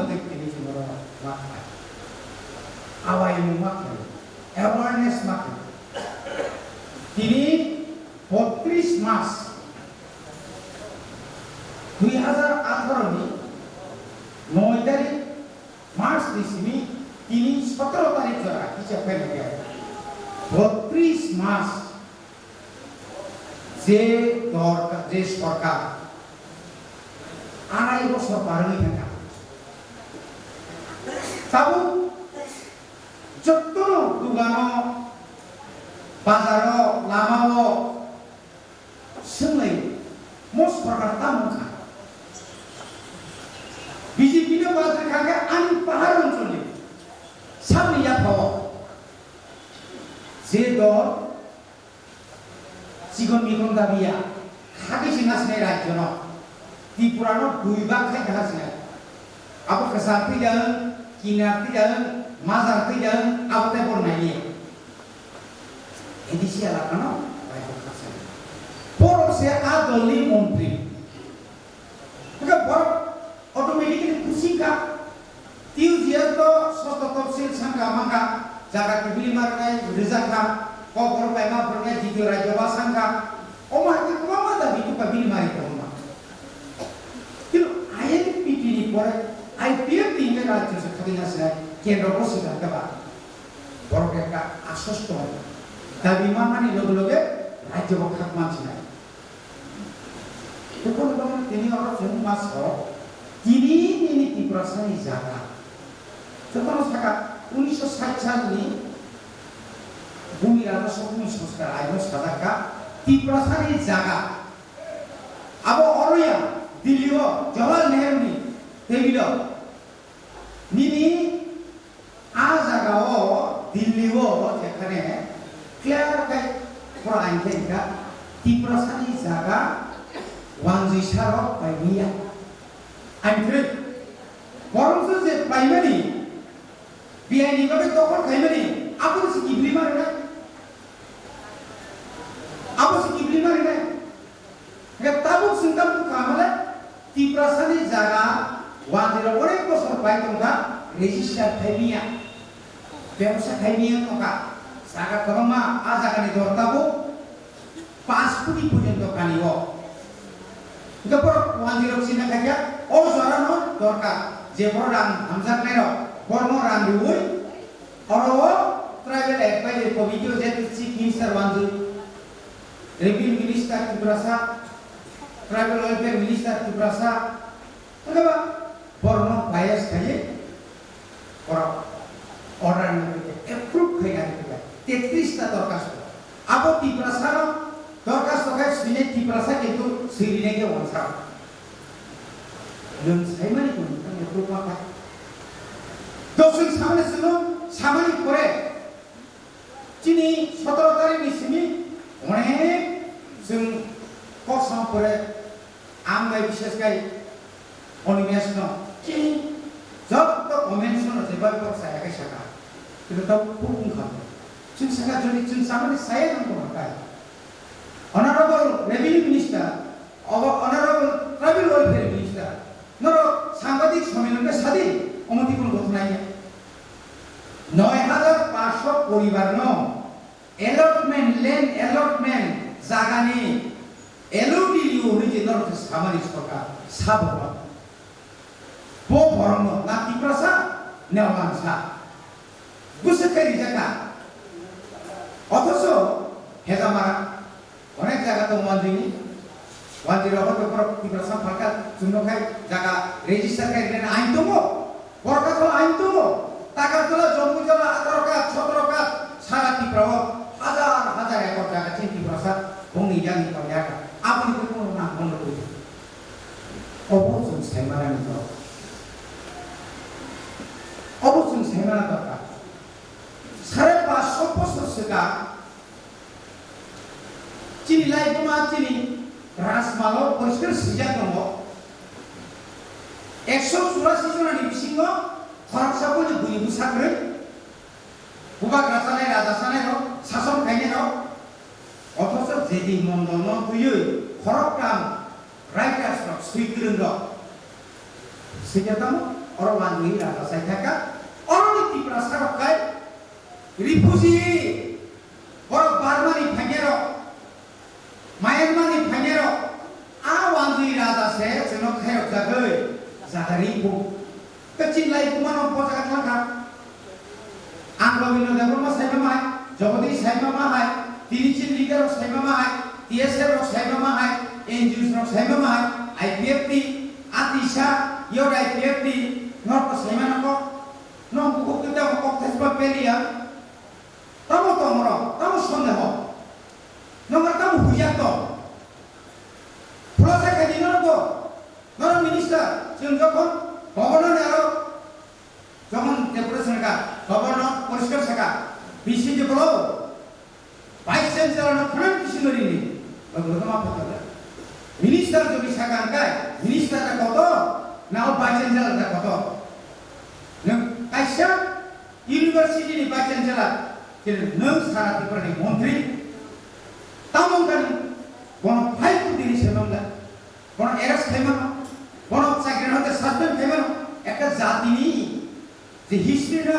bodik ini cuma makan. Awal ilmu makan, awareness makan. Ini 32 মাস 2018 নি 9 তারিখ March দিসিমি তিনি 17 তারিখ জরা কিছু ফেলে গেল 32 মাস যে দরকার যে সরকার আড়াই বছর পার হয়ে গেল তাবু যত দুগানো বাজারও লামাও সঙ্গে মোস সরকার তামুখা বিজেপি নে বাজার খাগে আনি পাহাড় অঞ্চলে সামনে যাও যে দল চিকন মিকন দাবিয়া খাগে সিংহাসনে রাজ্য ন ত্রিপুরানো 2 ভাগ খাই খাসনে আবো কাসার ফিজান কিনার ফিজান মাজার ফিজান আবতে বনাইয়ে এদিকে লাগানো বড় সে আদলি মন্ত্রী এটা বড় অটোমেটিক্যালি খুশিকা তিউ জিয়া তো সত তফসিল সংখ্যা মাঙ্গা জায়গা কিবিলি মারনাই রিজাখা কবর পাইমা ফরনে দ্বিতীয় রাজ্যবা সংখ্যা ওমাকে কোমা দাবি তো কিবিলি মারি কোমা কিন্তু আইএনপিটি নি পরে আইপিএফ তিনটে রাজ্য সে খাদিনা সে কেন্দ্র বসিটা দেবা বড় একটা আশ্বস্ত হয় দাবি মানানি লগে লগে রাজ্য বখাক মানছি না তখন তিনি অর জন্য মাস তিনি ত্রিপুরা সানি জায়গা তখন থাকা 1960 সালে ভূমি রাজস্ব ভূমি সংস্কার আইন সাদাকা ত্রিপুরা সানি জায়গা আবো অরয়া দিল্লিও জওয়াহরলাল নেহরু নি টেবিল নিনি আ জায়গাও দিল্লিও যেখানে ক্লিয়ার কাই পুরা আইন থেকে ত্রিপুরা সানি জায়গা ওয়ানজি সারক পাইমিয়া আইনফ্রেড বরং যে পাইমানি বিআইনি ভাবে দখল খাইমানি আপনি সে কিবলি মারে না আপনি সে কিবলি মারে না তাবুক সিংকাম কামলে ত্রিপুরা সানি জায়গা ওয়ানজির অনেক বছর পাইতোঙ্গা রেজিস্টার খাইমিয়া ব্যবসা খাইমিয়া তোকা জায়গা কমা আ জায়গানি দরতাবো 5 কোটি পর্যন্ত কানিব গপর ওয়ানজির সিনা খাইয়া ও জরানো দরকার যে বড় রাং হামজাক নের বর্ম রাং দিউই অরো ট্রাইবেল অ্যাডভাইজারি কমিটিও যে চিফ মিনিস্টার ওয়ানজি রেভিনিউ মিনিস্টার ত্রিপুরাসা ট্রাইবেল ওয়েলফেয়ার মিনিস্টার ত্রিপুরাসা তবে বর্ম বায়াস খাইয়ে করা অর্ডার নিতে অ্যাপ্রুভ খাইয়া দিতে 33 টা দরখাস্ত আবো ত্রিপুরাসার দরখাস্ত খাই সিনে ত্রিপুরাসা কিন্তু সিরিনেকে ওয়ানসা জন সাইমানি কোন অ্যাপ্রুভ মাকা দশন সামনে ছিল সামানি করে চিনি 17 তারিখ নিসিমি অনেক जों কসম করে আমগাই বিশেষ গাই অনিমেশন কি যত কনভেনশন যেভাবে সায়াকে সাকা কিন্তু তাও পুরুন খাবে जों সাকা যদি जों সামনে সায়া নাম মাকাই honourable revenue minister honourable tribal welfare minister নরো সাংবাদিক সম্মেলনে সাদি অমতি কোন ঘটনা নাই 9500 পরিবার ন অ্যালটমেন্ট ল্যান্ড অ্যালটমেন্ট জাগানি এলওডিলিও হইছে নরকে সামারি সরকার সাববা বো ভরম না ত্রিপুরাসা নেওয়াংসা গুসেকারি জায়গা অথচ হেজামারা অনেক জায়গা তো মন্দিনি ওয়ানজির অবত পর ত্রিপুরাসা ফাঁকা চুন্নখাই জায়গা রেজিস্টার কাই আইন দমো বরকা তো আইন দমো টাকা তোলা জমি জমা 18 কাত 17 কাত সারা ত্রিপুরা হাজার হাজার একর জায়গা ত্রিপুরাসা বংনি জানি পায়া আপনি কোন না বন্ধ করে অবশ্যই সাইমারা নিতে অবশ্যই সাইমারা দরকার 550 বছর সেটা চিনি লাইফমা চিনি রাসমালো পরিষ্কার সিজা দङ 184 জনাनि बिसिङ खरकसाखौ बुनि बुसाग्रो बुबाग राजानाय राजासानाय र शासन खायनाय र অথচ যেদি মন্দন হইয়ে খরকাম রাইটার্স সুইগ্রন্দ সেটা তো oro wanui rata sai thaka oro ni Tripura sarok kai refugee oro Burma ni phangero Myanmar ni phangero a wanui rata se jeno khayok jagai jahari bu kecil lai kumano pojak laka Anglo Bino Debroma sai mamai Jogadi sai mamai Tinichin Ligar sai mamai TSR sai mamai NGOs sai mamai IPFT Atisha Yor IPFT Nor sai manako non buku kita kok tesba pelia tamu tomro tamu sondeho nomor tamu hujato proses kadinor ko nor minister jeng jokon gobernor aro যখন deputation কা governor পরিষ্কার থাকা BC যে বলো vice chancellor না front ডিসিশনারি নি বলতো মাফ করবে মিনিস্টার যদি সাকান কায় মিনিস্টারটা কত না ভাইস চ্যান্সেলরটা কত নং কাইসা ইউনিভার্সিটি নি ভাইস চ্যান্সেলর যে নং সারা ত্রিপুরানি মন্ত্রী তামং কান কোন ফাইল দিনি সেমঙ্গা কোন এরস খাইমানো কোন চাকরির হাতে সাসপেন্ড খাইমানো একটা জাতি নি যে হিস্ট্রি না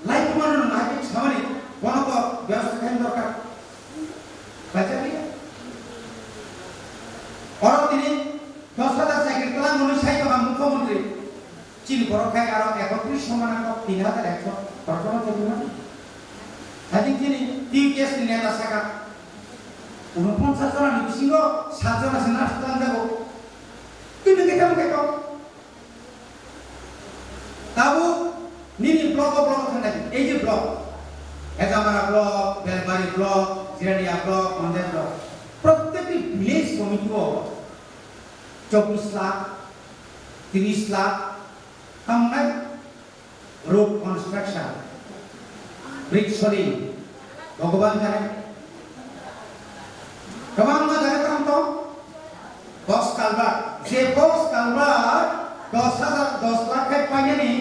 লাইফ মানো নাগরিক সামনে কোনো তো ব্যবস্থা খাইন দরকার বাজারি অর তিনি 10,000 চাকরি পেলাম মনীষাই বা মুখ্যমন্ত্রী চীন বড়খাই আর 31 সমানাঙ্ক 3,100 ঘটনা চলবে না আজ তিনি টিকেএস নেতা শাখা 49 জন নিবিসিংহ 7 জন আছে নাস্তান দেব কিন্তু কেমন কেমন তাবু Nini blok tanda এই যে ব্লক এজামারা block Belbari block Jirania block মন্দির ব্লক প্রত্যেকটি ভিলেজ কমিটিও 24 লাখ 30 লাখ কামনাই রোড কনস্ট্রাকশন ব্রিজ সরি ভগবান জানে কেমন না জানে তো বক্স কালভার যে বক্স কালভার 10 লাখ পাইনি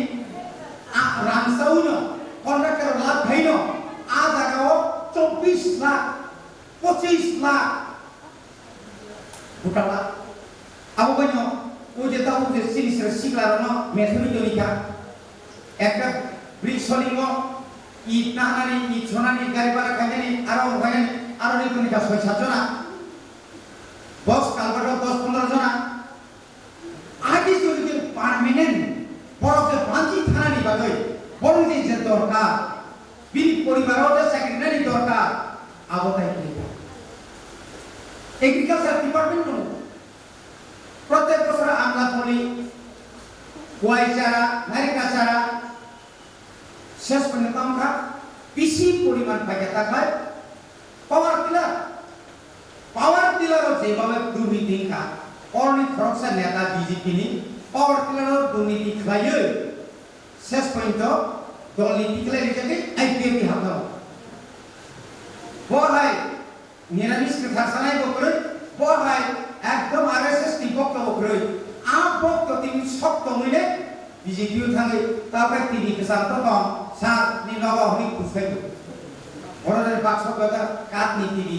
রামসাউনো কন্ট্রাক্টর লাভ ভাইনো আ জায়গাও 24 লাখ 25 লাখ বুটালা আবু বাইনো ও যে তাও যে সিরিসের সিগলারনো মেথনি জনিকা একটা ব্রিজ সলিং ইট নাহানি ইট সোনানি গাড়ি ভাড়া খাইনি আরো নিকনিকা 6-7 জনা বক্স কালভার্ট 10-15 জনা আগে যদি পার্মানেন্ট বড়কে পাঁচি থানানি বাগৈ বড়দি যে দরকার বিল পরিবারও যে সেক্রেটারি দরকার আবতাই কি এগ্রিকালচার ডিপার্টমেন্ট প্রত্যেক বছর আমলা ফলি কোয়াই চারা নারিকা চারা শেষ পর্যন্ত আমরা বেশি পরিমাণ পাইয়া থাকায় পাওয়ার টিলারও যেভাবে দুর্নীতি খা অনেক খরচা নেতা বিজেপি নি পাওয়ার টিলারও দুর্নীতি খাইয়ে শেষ পর্যন্ত দল নীতি খেলে রেখে আইপিএফি হাতাও বহাই নিরামিষ কথা সানাই বকরে বহাই একদম আরএসএস টি বক্তব্য বকরে আ বক্তব্য তিনি শক্ত মিলে বিজেপিও থাকে তারপরে তিনি কেসান্ত কম সার নি নবহনি খুশাই বড়দের বাক্স কথা কাট নীতি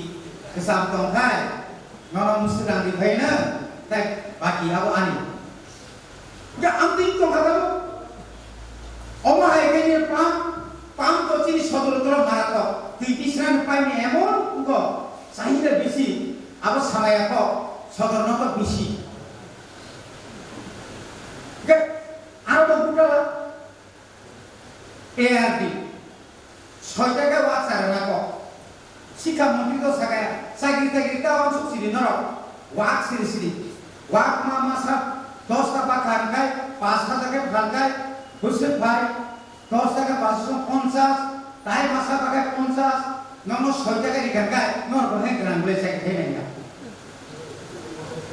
কেসান্ত খাই নন মুসলিম দি ভাই না তাই বাকি আবো আনি যা আন্তিম তো কথা অমাহাই কেনে পাম তো চিনি সদরতর ভারত তুই তিসরান পাইনি এমন গো চাহিদা বেশি আবার সামায়াক সদরনত বেশি আর বকুটালা এআরডি 6 টাকা ওয়াচার না ক শিক্ষা মন্ত্রী তো সাকায়া চাকরি চাকরি তা অংশ সিরি নর ওয়াক সিরি সিরি ওয়াক মাসা 10 টাকা খানকায় 5 টাকা খানকায় হুসেন ভাই 10 টাকা 550 তাই মাসা টাকা 50 নম 6 টাকা রিখানকায় নর বহে গ্রাম বলে চাকরি নাই না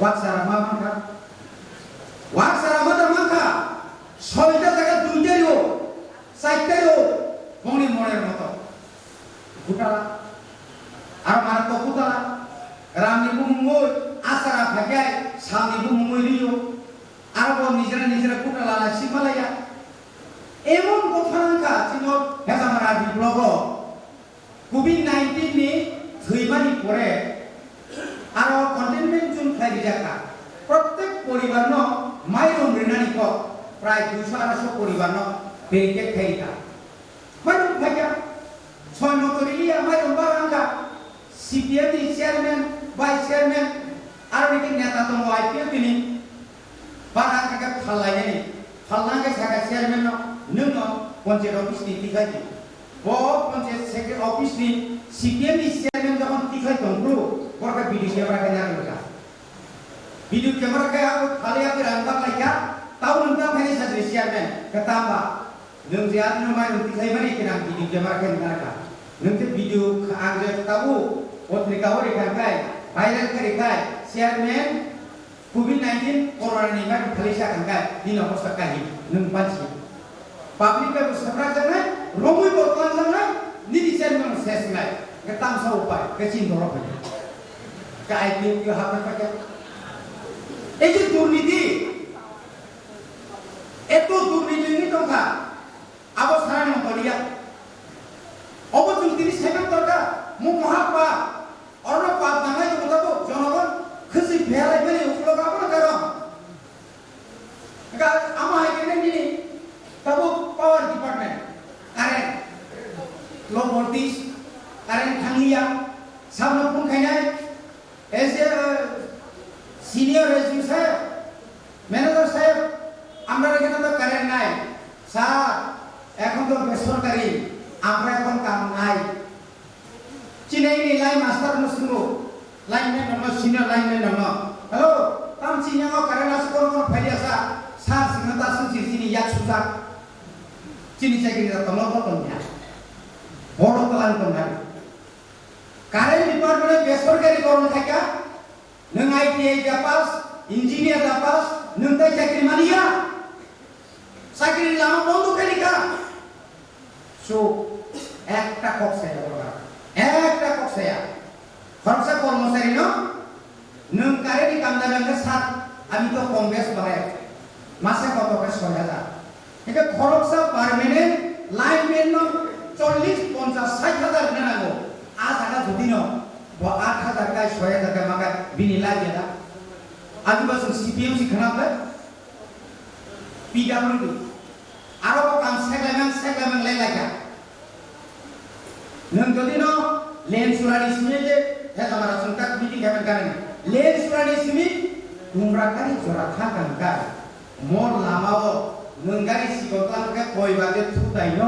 ওয়াক সারা মামা ওয়াক সারা মামা 6 টাকা দুইটারও 4টারও কোনি মনের মতো গুটালা আর মার তো গুটালা রামনি বুমুই আসারা ভাগায় সামনি বুমুই লিও আর বল নিজেরা গুটালা না সিমালায়া এমন কথাঙ্কা চিনো হেজামারা বিপ্লব কোভিড-19 নি থৈমানি পরে আর কন্টেইনমেন্ট জোন খাই জায়গা প্রত্যেক পরিবার ন মাইরম রিনানি ক প্রায় 200-250 পরিবার ব্যারিকেড খাইতা মাইরুম খাইয়া 6 নকরিলিয়া মাইরুম বারাঙ্গা সিপিএম नि চেয়ারম্যান ভাইস চেয়ারম্যান আর নাকি নেতা দङ আইপিএল তিনি বারাঙ্গা খালাইনি খালনাকে থাকা চেয়ারম্যান নों পঞ্চায়েত অফিস नि তিখাইতি ও পঞ্চায়েত সেক্রেটারি অফিস नि সিপিএম नि চেয়ারম্যান যখন তিখাই দংব্রু বড় ভিডিও ক্যামেরা কে নাগা ভিডিও ক্যামেরা কে aku খালিয়া কে রান্তা লাইকা তাও নोंथां ফাইনি সাজরি চেয়ারম্যান কেতাম্বা नों जे आनो माय तिखाइ माने केना ভিডিও ক্যামেরা কে নাগা नों जे ভিডিও आंजे ताबु पत्रिका हो रेखांखाय भाइरेल करिखाय चेयारमैन कोविड-19 कोरोना नि मा खालिसा खांखाय दिन अवस्था काहि नों पाछि पब्लिक के सफरा जानाय रमुइ बतलान जानाय निदि चेयारमैन सेसनाय के तामसा उपाय के चिन धरो फै का आईपीएल के हाथ में पके এই যে দুর্নীতি এত দুর্নীতি নি তোমরা অবস্থান মতলিয়া অবচুন 30 সেকেন্ড দরকার মু মহাপা অর্ণ পাপ নামাই তো বলতো জনগণ খুশি ফেলাই ফেলে উপলো কাপড় করো গা আমা এখানে নি তবু power department current low voltage current থাংলিয়া সামনে ফোন খাইনাই এজ এ সিনিয়র রেজিউ সাহেব ম্যানেজার সাহেব আমরা এখানে তো কারেন্ট নাই স্যার এখন তো বেসরকারি আমরা এখন কাম নাই চিনাই নি লাইন মাস্টার নসুনো লাইনম্যান নম সিনিয়র লাইনম্যান নম হ্যালো তাম চিনাও কারেন্ট আছে কোন কোন ফাইলিয়াসা স্যার সিংহতা সুচি চিনি ইয়া সুজা চিনি চাকরি দা তলব তন্যা বড় তলান তন্যা কারেন্ট ডিপার্টমেন্টে বেসরকারি করণ থাকা नों आईटीआई दा पास इंजीनियर दा पास नों ताई चाकरी मानिया चाकरी लामा बंद करिका सो একটা কক্সায়া বলা একটা কক্সায়া খরচা কর্মচারী নों কারেন্ট কামদারকে সাত আমি তো কংগ্রেস বাড়ায় মাসে কত করে 6000 এটা খরচা পার্মানেন্ট লাইনম্যান 40 50 60000 নাগো আজ টাকা যদি ন 8000 का 6000 का माका बिनि लागे दा आदिवासी सीपीएम सि खनाबले पीडब्ल्यूडी आरो काम सेगलामेन लाई लागा नों जदि न लेन सुरानि सिमे जे हे हमारा संकट मीटिंग हेबन काने लेन सुरानि सिमे दुमराकारि जरा था कानका मोर लामाओ नों गारि सिगोतलां के कोइ बागे थुताय न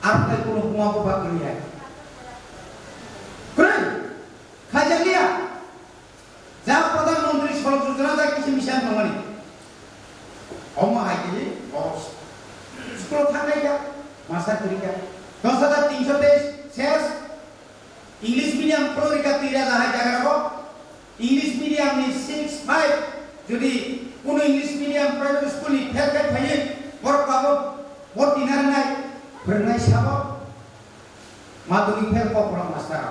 आर ताइ कोनो हुमाबो बाकरिया खाजलिया जा प्रधानमंत्री सड़क योजना जा किसी मिशन नङानि अमा हाइके बस स्कुल थांनाय जा मास्टार तरिका 10323 शेष इंग्लिश मीडियम प्रोरिका तिरा जाहाय जागाराव इंग्लिश मीडियम नि 65 যদি কোন इंग्लिश मीडियम प्राइवेट स्कूल नि फेल kai फायो बरकाबो बतिनार नाय फोरोंनाय साबो माध्यमिक फेल पपरा master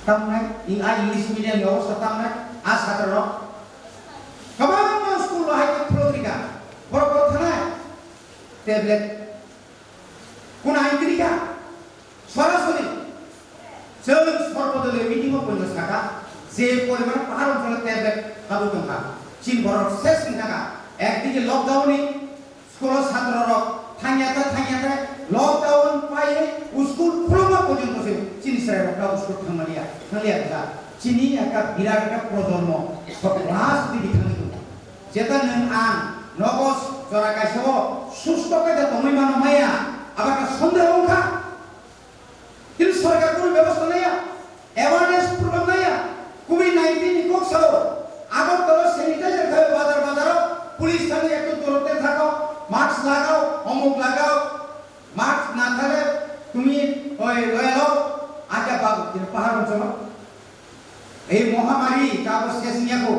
tamnai English medium yo satamnai asatro kabang school hai ke prodrika borok thana tablet kuna intrika sorasori seung sorbodole meeting o 50 টাকা যে পরিমাণ পাহাড় অঞ্চলে tablet কাবু টঙ্কা চীন বরফ শেষ টাকা একদিকে লকডাউনে স্কুল ছাত্রর থাইয়াতে লকডাউন পায়ে স্কুল খুলবা পর্যন্ত সে চিনি সাহেবটা স্কুল থামালিয়া যা চিনি একটা বিরাট একটা প্রজন্ম ক্লাস দিদি থাকি যেটা নং আন নগস জরা কাইসব সুস্থ কাজে তুমি মানো মাইয়া আবার একটা সন্দেহ অংখা কিন্তু সরকার কোনো ব্যবস্থা নেয়া অ্যাওয়ারনেস প্রোগ্রাম নেয়া কোভিড-19 নিকক সালো আগত তো স্যানিটাইজার খাবে বাজার পুলিশ থানে একটু দূরত্বে থাকো মাস্ক লাগাও অমুক লাগাও মাস্ক না থাকলে তুমি ওই রয়ালো আজা বাবু কিন্তু পাহাড় অঞ্চল এই মহামারী কাবো শেষ নিয়াকো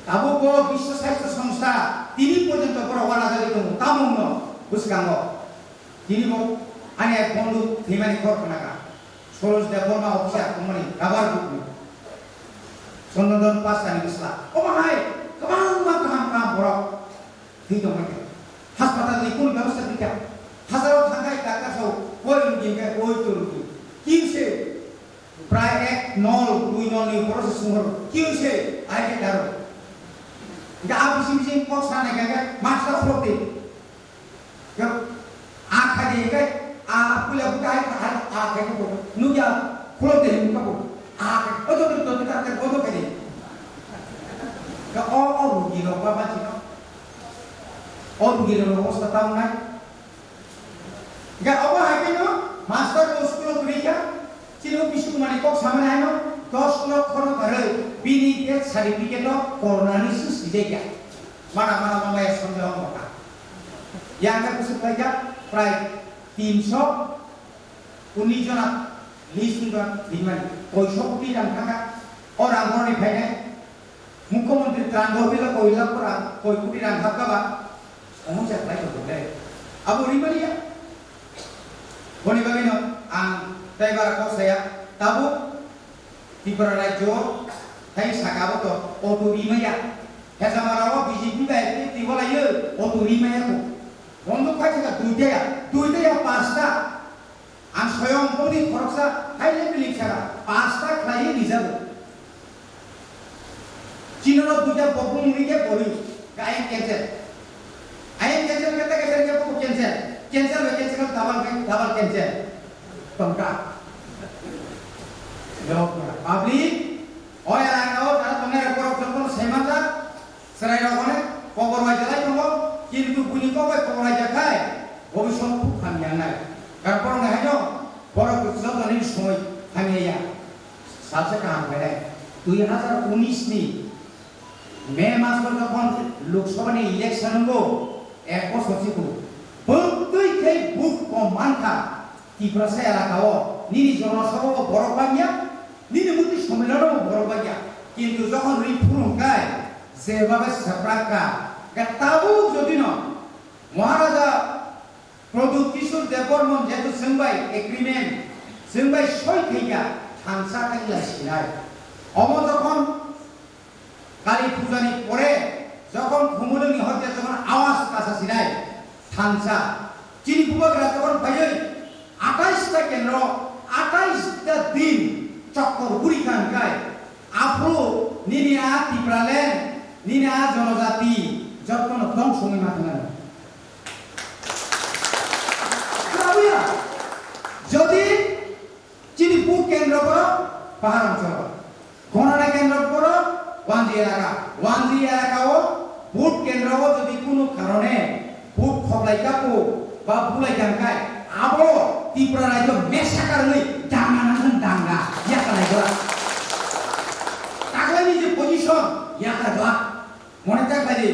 কাবো কো বিশ্ব স্বাস্থ্য সংস্থা তিনি পর্যন্ত পরওয়ানা জারি করো তামুন বুসকাঙ্গ তিনি আনে এক বন্ধু থিমানি করকনাকা Saroj Debbarma officer company rubber group সন্দন পাঁচটানি বিসলা ও মাহাই কাম বড় ঠিক আছে হাসপাতাল ni কোন ব্যবস্থা দিকা হাজারো থাকায় টাকা সব ওই রুগীকে ওই তো রুগী কি হইছে প্রায় 1 নল 2 নল নি প্রসেস সুমর কি হইছে আইকে দাও Ga abisi kok sana ga master flotte. Ga akha de ga pula bukai akha ko nu ya flotte hin ka ko akha ojo to ta ka ojo ka de. Ga o rugi lo pa chi no. O rugi lo ko sta tam nai. Ga awa ha ke no master ko school kurika chilo bisu mane kok samane hai no 10 লক্ষ করে বিনিয়োগ certificate করোনানিসিস দিয়েগা mana mamaya সন্দেহ কথা ইয়াঙ্গা কিছু পাইগা প্রায় 319 জন list জন দিমান 65 জন থাকা और आंगरनि फायने मुख्यमंत्री त्राण होबिला कइला पुरा 1 कोटी रां थाकाबा समस्या फाय दले अब रिमानिया बनि बागिनो आं दाइबारा खसाया ताबु त्रिपुरा राज्य थाई साकाबो तो अटोरिमाया हेजामाराव बीजेपी बायदि तिवलायो अटोरिमाया को बन्द खायगा दुइटाया पांचटा आं स्वयं बनि खरकसा हाइ लेभेल लिखारा पांचटा खायो रिजार्भ चिनर दुइटा बबुंगरिके बरि गाय कैंसर आयन कैंसर केता कैंसर के को कैंसर में cancer double cancer तंका Public, orang yang tahu kalau pengen korupsi semata, serai rokoknya, kokor wajah lagi ngomong, kini tu bunyi kokor wajah kai, bobi sompu kami yang naik. Karena orang dah hanya, orang kecil tadi semua kami ya, salsa kaham kaya. 2019 ni, Mei masuk kapan Lok Sabha ni election lo, ekor sosi tu, betul ke buk komanta, Tripura saya kau, ni jono sabuk borok banyak. Nini muti সম্মেলনও বড় বাগিয়া কিন্তু যখন reform গায় যেভাবে সাপ্রাকা তাবু যদি ন মহারাজা প্রদূত কিশোর দেববর্মন যেহেতু जोंबाय agreement जोंबाय সই থাইয়া থানসা কাইলা সিনাই অম যখন কালী পূজানি পরে যখন ঘুমুলনি হতে যখন আওয়াজ কাছা সিনাই থানসা চিনি পুবাগরা যখন পাইই 28টা কেন্দ্র 28টা দিন চক্কর বুড়িখান গায় আফ্রো নিনিয়া ত্রিপুরালেন নিনিয়া জনজাতি যতন ধ্বংসমি মাথা যদি চিনিপুর কেন্দ্র করো পাহাড় অঞ্চল ঘনানা কেন্দ্র করো ওয়ানজি এলাকাও ভোট কেন্দ্র যদি কোনো কারণে ভোট খবলাইকাকো বা বুলাইকানকায় আবো ত্রিপুরা রাজ্য মেসাকারণে দাঙ্গানাজন দাঙ্গা ইয়াকা লাইগলা তাগলানি যে পজিশন ইয়াকা দা মনে থাকলে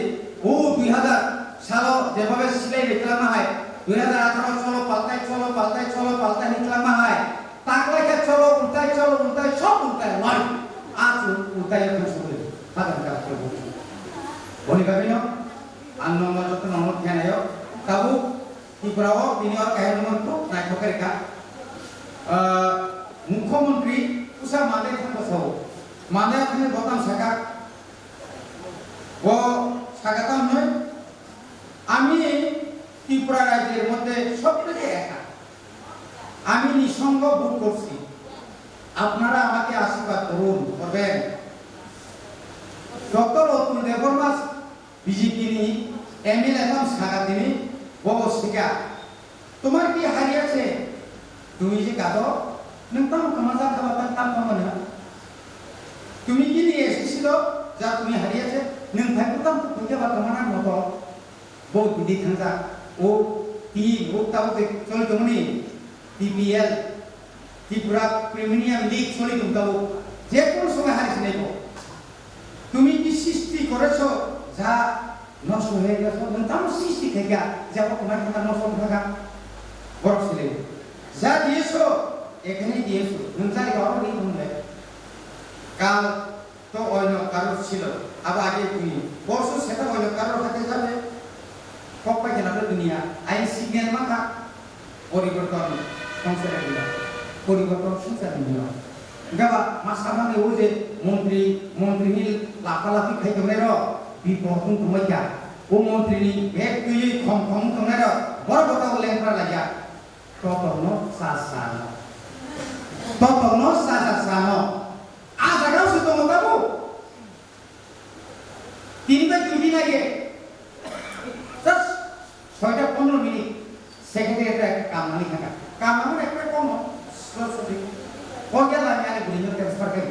ও 2000 সাল যেভাবে সিলাই রেখলামা হয় 2018 চলো পাল্টাই নিকলামা হয় তাগলাইকা চলো উল্টাই সব উল্টাই লয় আজ উল্টাই এখন শুনে হাজার কাজ করব বনি ভাবিনো আন নম্বর যত নম্বর ধ্যানায় কাবু ত্রিপুরাও তিনি আর কাহিনীমন্ত্র নায়করেখা মুখ্যমন্ত্রী উষা মাদাই থাকবো মাদাই থাকলে বতাম শাখা ও শাখাতাম নয় আমি ত্রিপুরা রাজ্যের মধ্যে সবথেকে একা আমি নিঃসঙ্গ ভোট করছি আপনারা আমাকে আশীর্বাদ করবেন ডক্টর অতুল দেববর্মা বিজেপি নি এমএলএ এখন শাখা তিনি ববসিকা তোমার কি হারিয়েছে তুমি যে কাদো নংতাম কামাজা খাবাতাম তাম কামানা তুমি কি নিয়ে এসেছিল যা তুমি হারিয়েছে নংথাইতাম তুমি বা কামানা মতো বহু বিধি থাকা ও টি ভোক্তাও চলে তুমি টিপিএল ত্রিপুরা প্রিমিয়াম লিগ চলে তুমি যে কোন সময় হারিয়েছে নেব তুমি কি সৃষ্টি করেছো যা নষ্ট হয়ে গেছে নংতাম সৃষ্টি থেকে যাব তোমার কথা নষ্ট থাকা বড় ছেলে যা দিয়েছো এখানে দিয়েছো নংসাই গাওয়া নেই তুমি কাল তো অন্য কারো ছিল আবার আগে তুমি বর্ষ সেটা অন্য কারোর হাতে যাবে কপ্পা খেলাটা দুনিয়া আইন সিগন্যাল মাথা পরিবর্তন সংসারে দিলা পরিবর্তন সংসারে দিলা গাবা মাসামানে ও যে মন্ত্রী লাফালাফি খাইতে র বিপদন তোমাইয়া ও মন্ত্রী এক তুই খম তোমার বড় কথা বলে আমরা লাগিয়া ততনো সাসানো আজ আগাও সে তোমার বাবু 3 2 দিন আগে জাস্ট 6টা 15 মিনিট সেক্রেটারিয়েটে একটা কাম নানি থাকা কাম আমার একটা কম সরস্বতী ও গেল আমি আগে বুঝি ট্রান্সফার করে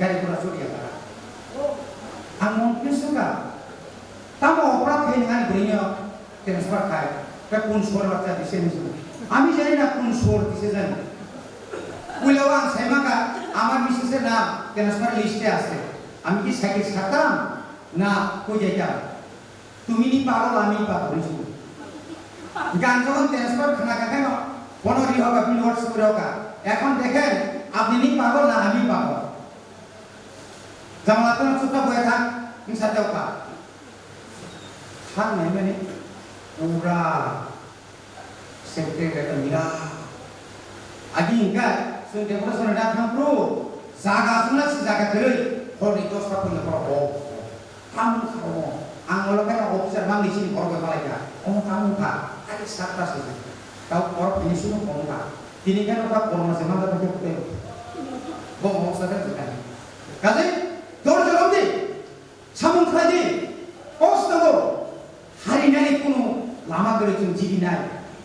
গাড়ি ঘোড়া চড়িয়ে তারা ang mungkin suka tamo opera kain dengan berinya transfer kai ke kunsur baca di sini ami jani na kunsur di sini Pulauan saya maka amar misisnya na transfer listnya asli ami ki sakit sakam na kujaja tumi ni paro ami paro itu ganjawan transfer kena kakek kono rihoga pilot suroga এখন দেখেন আপনি নি পাগল না আমি পাগল জামালাতন সুতা বয়ে থাক ইনসাতেও কা থাক নাই মানে পুরা সেক্রেটারি মিরা আদি ইনকা সুনতে পুরো সনডা থামপ্রো জাগা সুনা সি জাগা কই হরি তো সাপন কর ও কাম খাও আঙ্গল কেন অফিসার বাংলি সিনি করবে পালাইকা ও কাম কা আদি সাতটা সি তাও পর ফিনিশিং কম কা তিনি কেন কা করোনা সে মাথা থেকে উঠে বম সাথে দিবেন কাজে ধৈর্য লম্বি সামন খাইদি কষ্টগো হারিনানি কোনো লামা করে जों জিবি নাই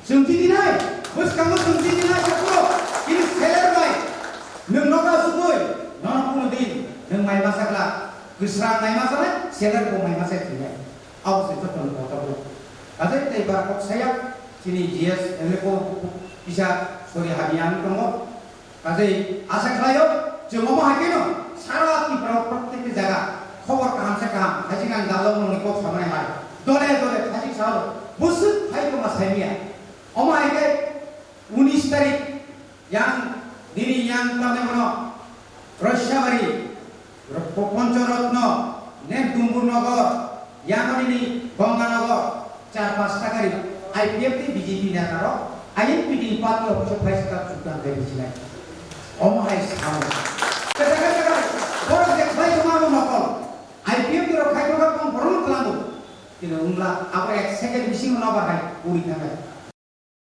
जों জিবি নাই বসকামো जों জিবি নাই সাকো ini seller baik नों नगा सुबुय नन কোনো দিন नों माइ मासाग्ला गोस्रा नाय मासाने seller को माइ मासे थिने आवसे जतन बताबो काजे तैबा कक्साया जिनि GS एमको bisa sori hadian dong kaze asa khlayo जों मा हाकेनो सारा की प्रत्येक जगह खबर काम से काम हाजिगान दालो ननि को सामने हाय दले दले हाजि सालो बुस हाय को मासाइया अमाय के 19 तारिख yang dini yang tane bono Roshabari Pancharatna nem Dumburnagor yang ini Banganagar 4-5 টাকারি IPFT BJP নেতারা IPD পার্টি অফিসে ফাইস কাপ সুদান দেখিছিলেন অমায় সামনে বড় দেখাই তোমার নকল IPFT র খাইতো কম বড় কালামো কিন্তু উনলা আবার এক সেকেন্ড বেশি না বাহাই পুরি থাকে